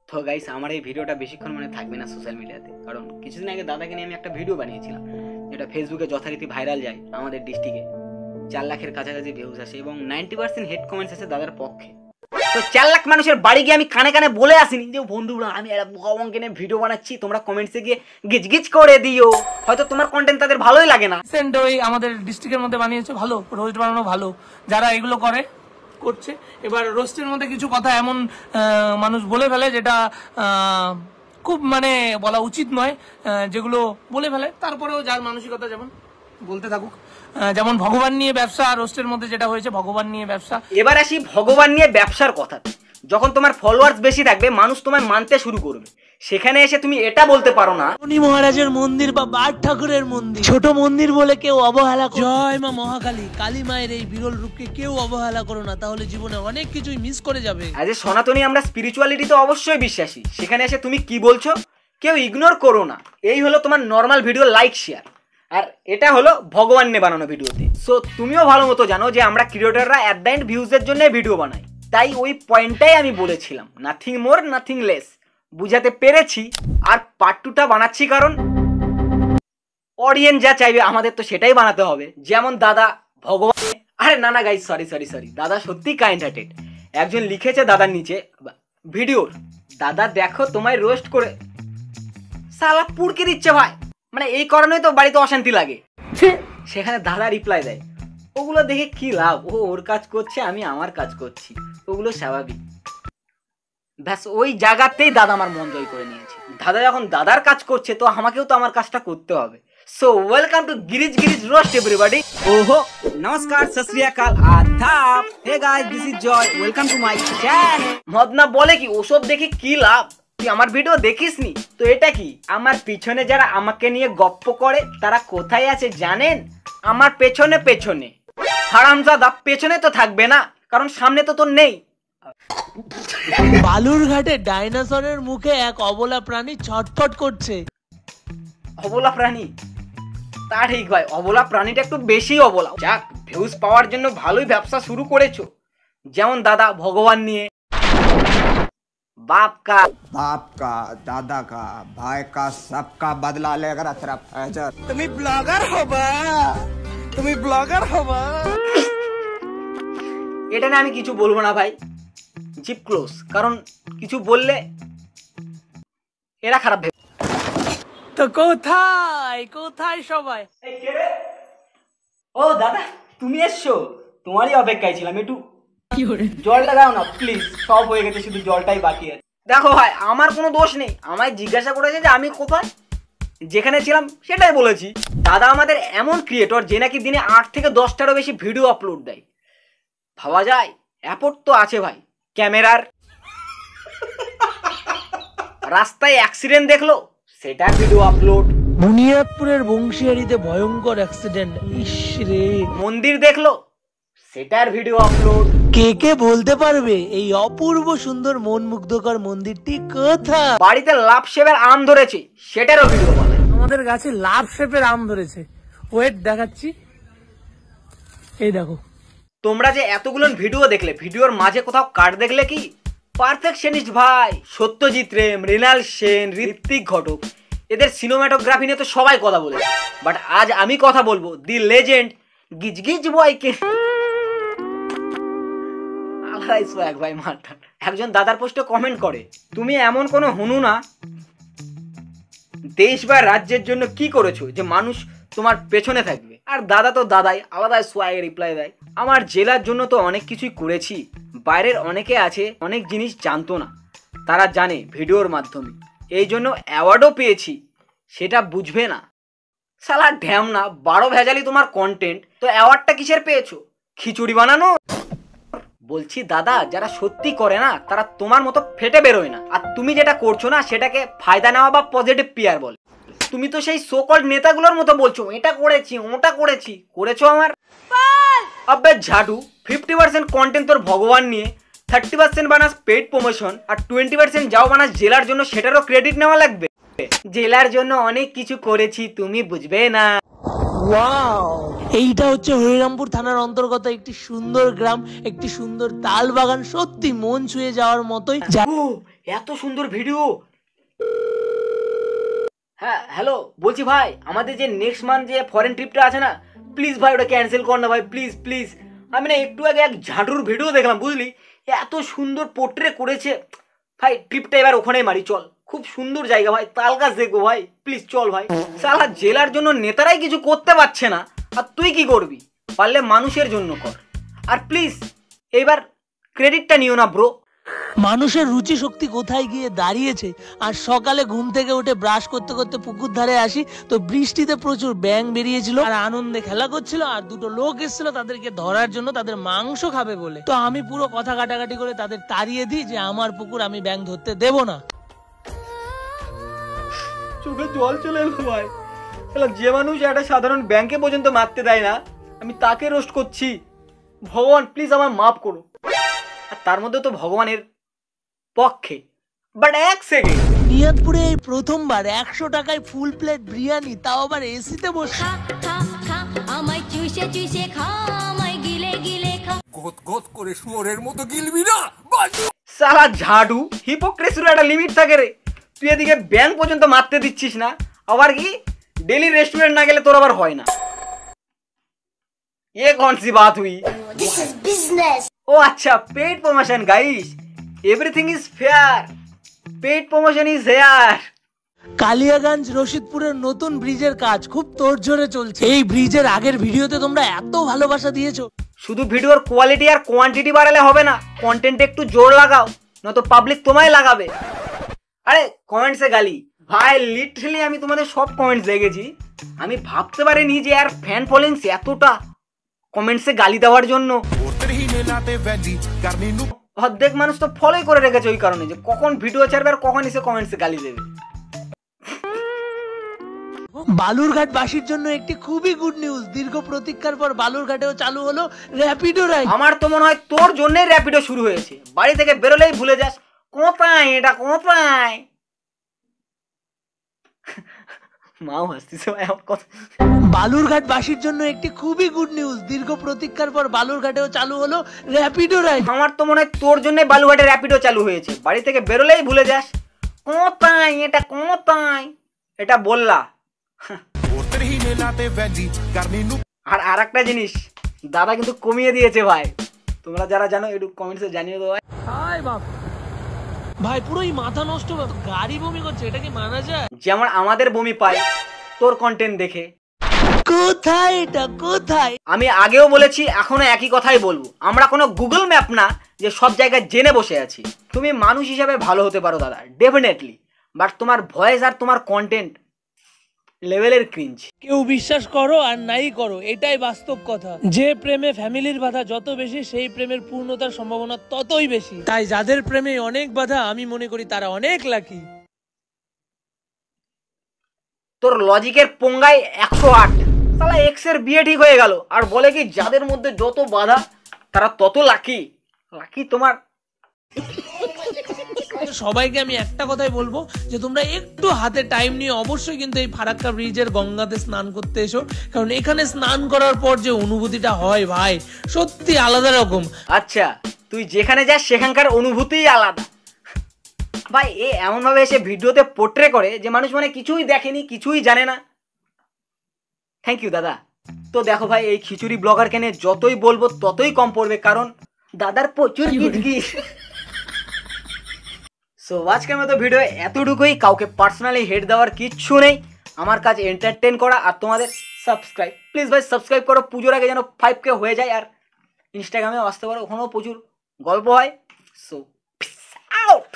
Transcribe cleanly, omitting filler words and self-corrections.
তো গাইস আমার এই ভিডিওটা বেশিক্ষণ মানে থাকবে না সোশ্যাল মিডিয়াতে, কারণ কিছুদিন আগে দাদাকে নিয়ে আমি একটা ভিডিও বানিয়েছিলাম যেটা ফেসবুকে যথারীতি ভাইরাল যায়। আমাদের ডিস্ট্রিক্টে 4 লাখের কাছাকাছি ভিউজ আসে এবং 90% হেড কমেন্টস আসে দাদার পক্ষে। তো 4 লাখ মানুষের বাড়ি গিয়ে আমি কানে কানে বলে আসিনি যে বন্ধুরা আমি ভগবানকে নিয়ে ভিডিও বানাচ্ছি, তোমরা কমেন্টসে গিয়ে গিজগিজ করে দিও। হয়তো তোমার কন্টেন্ট তাদের ভালোই লাগে না। ওই আমাদের ডিস্ট্রিক্টের মধ্যে বানিয়েছে, ভালো রোস্ট বানানো ভালো, যারা এগুলো করছে। এবার রোস্টের মধ্যে কিছু কথা এমন মানুষ বলে ফেলে যেটা খুব মানে বলা উচিত নয়, যেগুলো বলে ফেলে। তারপরেও যার মানসিকতা যেমন বলতে থাকুক, যেমন ভগবান নিয়ে ব্যবসা, রোস্টের মধ্যে যেটা হয়েছে ভগবান নিয়ে ব্যবসা। এবার আসি ভগবান নিয়ে ব্যবসার কথা। যখন তোমার ফলোয়ার্স বেশি থাকবে মানুষ তোমায় মানতে শুরু করবে, সেখানে এসে তুমি এটা বলতে পারো না শনি মহারাজের মন্দির বা বাদ ঠাকুরের মন্দির ছোট মন্দির বলে কেউ অবহেলা করো। জয় মা মহাকালী, কালী মায়ের এই বিরল রূপকে কেউ অবহেলা করো না, তাহলে জীবনে অনেক কিছুই মিস করে যাবে। আজ সনাতনী আমরা স্পিরিচুয়ালিটি তো অবশ্যই বিশ্বাসী, সেখানে এসে তুমি কি বলছো কেউ ইগনোর করো না। এই হলো তোমার নর্মাল ভিডিও লাইক শেয়ার, আর এটা হলো ভগবান নিয়ে বানানো ভিডিওতে। সো তুমিও ভালো মতো জানো যে আমরা ক্রিয়েটররা অ্যাট দ্য এন্ড ভিউজের জন্য ভিডিও বানাই, তাই ওই পয়েন্টটাই আমি বলেছিলাম, নাথিং মোর নাথিং লেস। বুঝাতে পেরেছি। আর পার্ট 2টা বানাচ্ছি কারণ অডিয়েন্স যা চাইবে আমাদের তো সেটাই বানাতে হবে। যেমন দাদা ভগবান, আরে না গাইস সরি, দাদা সত্যি কাইন্ড হার্টেড। একজন লিখেছে দাদার নিচে ভিডিওর, দাদা দেখো তোমায় রোস্ট করে সালা পুড়কে দিচ্ছে ভাই, মানে এই কারণেই তো বাড়িতে অশান্তি লাগে। সেখানে দাদা রিপ্লাই দেয়, ওগুলো দেখে কি লাভ, ও ওর কাজ করছে আমি আমার কাজ করছি, ওগুলো স্বাভাবিক। ব্যাস ওই জায়গাতেই দাদা আমার মন জয় করে নিয়েছে। দাদা যখন দাদার কাজ করছে তো আমাকেও তো আমার কাজটা করতে হবে। So welcome to Giri's roast everybody. ওহো নমস্কার, সত শ্রী আকাল, আদাব। Hey guys, this is Joy, welcome to my channel. মদনা বলে কি ওসব দেখে কি লাভ, তুই আমার ভিডিও দেখিসনি তো এটা কি? আমার পিছনে যারা আমাকে নিয়ে গপ্প করে তারা কোথায় আছে জানেন? আমার পেছনে পেছনে। হারামজাদা পেছনে তো থাকবে না, কারণ সামনে তো তোর নেই। বালুরঘাটে ডাইনোসরের মুখে এক অবলা প্রাণী ছটফট করছে। অবলা প্রাণী? তা ঠিক ভাই, অবলা প্রাণীটা একটু বেশি অবলা। যাক, ভিউজ পাওয়ার জন্য ভালোই ব্যবসা শুরু করেছো। যেমন দাদা ভগবান নিয়ে, बाप का दादा का भाई का सबका बदला लेकर तुम्हें ब्लॉगर होगा। এটা না আমি কিছু বলবো না ভাই, জিপ ক্লোজ, কারণ কিছু বললে এরা খারাপ ভেবে। তো কোথায় সবাই? ও দাদা তুমি এসছো, তোমারই অপেক্ষায় ছিলাম। একটু জলটা দাও না প্লিজ, সব হয়ে গেছে, শুধু জলটাই বাকি আছে। দেখো ভাই আমার কোনো দোষ নেই, আমায় জিজ্ঞাসা করেছে যে আমি কোথায়, যেখানে ছিলাম সেটাই বলেছি। দাদা আমাদের এমন ক্রিয়েটর যে নাকি দিনে 8 থেকে 10টারও বেশি ভিডিও আপলোড দেয়। ভাবা যায়, অ্যাপোর্ট তো আছে ভাই ক্যামেরার। রাস্তায় অ্যাক্সিডেন্ট দেখলো, সেটার ভিডিও আপলোড। বুনিয়াদপুরের বংশিয়ারিতে ভয়ঙ্কর অ্যাক্সিডেন্ট, ইস রে। মন্দির দেখলো, সেটার ভিডিও আপলোড। কে বলতে পারবে এই অপূর্ব সুন্দর মন মুগ্ধকর মন্দিরটি কোথায়? বাড়িতে লাভ শেপের আম ধরেছে, সেটারও ভিডিও বানায়। আমাদের গাছে লাভ শেপের আম ধরেছে, ওয়েট দেখাচ্ছি, এই দেখো। তোমরা যে এতগুলো ভিডিও দেখলে, ভিডিওর মাঝে কোথাও কাট দেখলে কি? পারফেকশনিস্ট ভাই সত্যজিৎ রে, মৃণাল সেন, ঋত্বিক ঘটক, এদের সিনেমাটোগ্রাফি নিয়ে তো সবাই কথা বলে, বাট আজ আমি কথা বলবো দি লেজেন্ড গিজগিজ বয়কে। ভাই মারটা একজন দাদার পোস্টে কমেন্ট করে, তুমি এমন কোনো হুনু না দেশ বা রাজ্যের জন্য কি করেছো যে মানুষ তোমার পেছনে থাকবে। আর দাদা তো দাদাই, আলাদা সোয়াগে রিপ্লাই দেয়, আমার জেলার জন্য তো অনেক কিছুই করেছি। বাইরের অনেকে আছে অনেক জিনিস জানতো না, তারা জানে ভিডিওর মাধ্যমে, এই জন্য অ্যাওয়ার্ডও পেয়েছি, সেটা বুঝবে না। শালা ঢ্যাম না, 12 ভেজালি তোমার কন্টেন্ট, তো অ্যাওয়ার্ডটা কিসের পেয়েছো? খিচুড়ি বানানো? বলছি দাদা যারা সত্যি করে না তারা তোমার মতো ফেটে বেরোয় না, আর তুমি যেটা করছো না সেটাকে ফায়দা নেওয়া বা পজিটিভ পিয়ার বলে। তুমি তো সেই সো কল্ড নেতাগুলোর মতো বলছো এটা করেছি ওটা করেছি, করেছো আমার আবে ঝাড়ু। 50% কন্টেন্ট তোর ভগবান নিয়ে, 30% বানাস পেইড প্রমোশন, আর 20% যাও বানাস জেলার জন্য, সেটারও ক্রেডিট নেওয়া লাগবে। জেলার জন্য অনেক কিছু করেছি, তুমি বুঝবে না। এইটা হচ্ছে হরিরামপুর থানার অন্তর্গত একটি সুন্দর গ্রাম, একটি সুন্দর তাল বাগান, সত্যি মন ছুঁয়ে যাওয়ার মতোই। ও এত সুন্দর ভিডিও। হ্যাঁ হ্যালো, বলছি ভাই আমাদের যে নেক্সট মান্থ যে ফরেন ট্রিপটা আছে না, প্লিজ ভাই ওটা ক্যান্সেল কর না ভাই, প্লিজ প্লিজ। আমি না একটু আগে এক ঝাঁটুর ভিডিও দেখলাম বুঝলি, এত সুন্দর পোর্ট্রে করেছে ভাই। ট্রিপটা এবার ওখানেই মারি চল, খুব সুন্দর জায়গা ভাই, তাল গাছ দেখবো ভাই, প্লিজ চল ভাই। সালা জেলার জন্য নেতারাই কিছু করতে পারছে না, আর তুই কি করবি? পারলে মানুষের জন্য কর। আর প্লিজ এইবার ক্রেডিটটা নিও না ব্রো। মানুষের রুচি শক্তি কোথায় গিয়ে দাঁড়িয়েছে। আর সকালে ঘুম থেকে উঠে ব্রাশ করতে করতে পুকুর ধারে আসি, তো বৃষ্টিতে প্রচুর ব্যাঙ বেরিয়েছিল আর আনন্দে খেলা করছিল, আর দুটো লোক এসেছিল তাদেরকে ধরার জন্য, তাদের মাংস খাবে বলে। তো আমি পুরো কথা কাটাকাটি করে তাদের তাড়িয়ে দিই যে আমার পুকুর, আমি ব্যাঙ ধরতে দেব না। চোখে জল চলে এলো ভাই। যে মানুষ একটা সাধারণ ব্যাংকে পর্যন্ত মারতে দেয় না, আমি তাকে রোস্ট করছি। ভগবান প্লিজ আমার মাফ করো। আর তার মধ্যে তো ভগবানের পক্ষে, বাট এক সেকেন্ড নিয়াতপুরে এই প্রথমবার 100 টাকায় ফুল প্লেট বিরিয়ানি, তাও আবার এসিতে বসে। আমায় চুষে চুষে খা, আমায় গিলে গিলে খা। গত গত করে শুয়োরের মতো গিলবি না। সালা ঝাড়ু, হিপোক্রেসির একটা লিমিট থাকে রে। তুই এদিকে ব্যাংক পর্যন্ত মারতে দিচ্ছিস না, আবার কি ডেলি রেস্টুরেন্ট না গেলে তোর আবার হয় না। ये कौन सी बात हुई? This is business. ओ अच्छा, paid promotion guys, everything is fair, paid promotion is here. Kaliaganj রশিদপুরের নতুন ব্রিজের কাজ খুব তোড়জোড়ে চলছে। এই ব্রিজের আগের ভিডিওতে তোমরা এত ভালোবাসা দিয়েছো। শুধু ভিডিওর কোয়ালিটি আর কোয়ান্টিটি বাড়ালে হবে না, কন্টেন্টে একটু জোর লাগাও, নয়তো পাবলিক তোমায় লাগাবে। আরে কমেন্টসে গালি ভাই, লিটারালি আমি তোমাদের সব কমেন্টস দেখেছি। আমি ভাবতে পারিনি যে আর ফ্যান ফলোইংস এতটা কমেন্টসে গালি দেওয়ার জন্য। অর্ধেক মানুষ তো ফলোই করে রেখেছে ওই কারণে যে কখন ভিডিও ছাড়বে আর কখন এসে কমেন্টসে গালি দেবে। বালুরঘাট বাসীর জন্য একটি খুবই গুড নিউজ। দীর্ঘ প্রতীক্ষার পর বালুরঘাটেও চালু হলো র্যাপিডো রাইড। আমার তো মনে হয় তোর জন্যই র্যাপিডো শুরু হয়েছে। বাড়ি থেকে বেরোলেই ভুলে যাস কোথায় এটা কোথায়। মাও হাসতেছে ভাই আমার কথা। বালুরঘাট বাসীর জন্য একটি খুবই গুড নিউজ। দীর্ঘ প্রতীক্ষার পর বালুরঘাটেও চালু হলো র্যাপিডো রাইড। আমার তো মনে হয় তোর জন্য বালুঘাটে র্যাপিডো চালু হয়েছে। বাড়ি থেকে বেরোলেই ভুলে যাস কোথায় এটা কোথায়, এটা বললা। আর আরেকটা জিনিস দাদা কিন্তু কমিয়ে দিয়েছে ভাই, তোমরা যারা জানো একটু কমেন্টসে জানিয়ে দাও। হাই বাপ ভাই, পুরোই মাথা নষ্ট, গাড়ি বমি করছে, এটা কি মানা যায়? যেমন আমাদের বমি পায় তোর কন্টেন্ট দেখে। কোথায় এটা কোথায়? আমি আগেও বলেছি, এখনো একই কথাই বলবো, আমরা কোনো গুগল ম্যাপ না যে সব জায়গায় জেনে বসে আছি। তুমি মানুষ হিসাবে ভালো হতে পারো দাদা, ডেফিনেটলি, বাট তোমার ভয়েস আর তোমার কন্টেন্ট লেভেলের ক্রিঞ্জ। কেউ বিশ্বাস করো আর নাই করো, এটাই বাস্তব কথা। যে প্রেমে ফ্যামিলির বাধা যত বেশি, সেই প্রেমের পূর্ণতার সম্ভাবনা ততই বেশি। তাই যাদের প্রেমে অনেক বাধা, আমি মনে করি তারা অনেক লাকি। তোর লজিকের পোঙ্গায় 108। সালা এক্স এর বিয়ে ঠিক হয়ে গেল আর বলে কি যাদের মধ্যে যত বাধা তারা তত লাকি। লাকি তোমার। সবাইকে আমি একটা কথাই বলবো যে তোমরা একটু হাতে টাইম নিয়ে অবশ্যই কিন্তু এই ফারাক্কা ব্রিজের গঙ্গাতে স্নান করতে এসো, কারণ এখানে স্নান করার পর যে অনুভূতিটা হয় ভাই, সত্যি আলাদা রকম। আচ্ছা, তুই যেখানে যাস সেখানকার অনুভূতিই আলাদা ভাই। এ এমন ভাবে এসে ভিডিওতে পোর্ট্রে করে যে মানুষ মানে কিছুই দেখেনি, কিছুই জানে না। থ্যাংক ইউ দাদা। তো দেখো ভাই, এই খিচুড়ি ব্লগার কেনে যতই বলবো ততই কম পড়বে, কারণ দাদার প্রচুর গিজগিজ। সো আজকের মতো ভিডিও এতটুকুই। কাউকে পার্সোনালি হেড দেওয়ার কিচ্ছু নেই, আমার কাজ এন্টারটেন করা আর তোমাদের সাবস্ক্রাইব। প্লিজ ভাই সাবস্ক্রাইব করো, পুজোর আগে যেন 5K হয়ে যায়। আর ইনস্টাগ্রামে আসতে পারো, ওখানেও প্রচুর গল্প হয়। So piece out.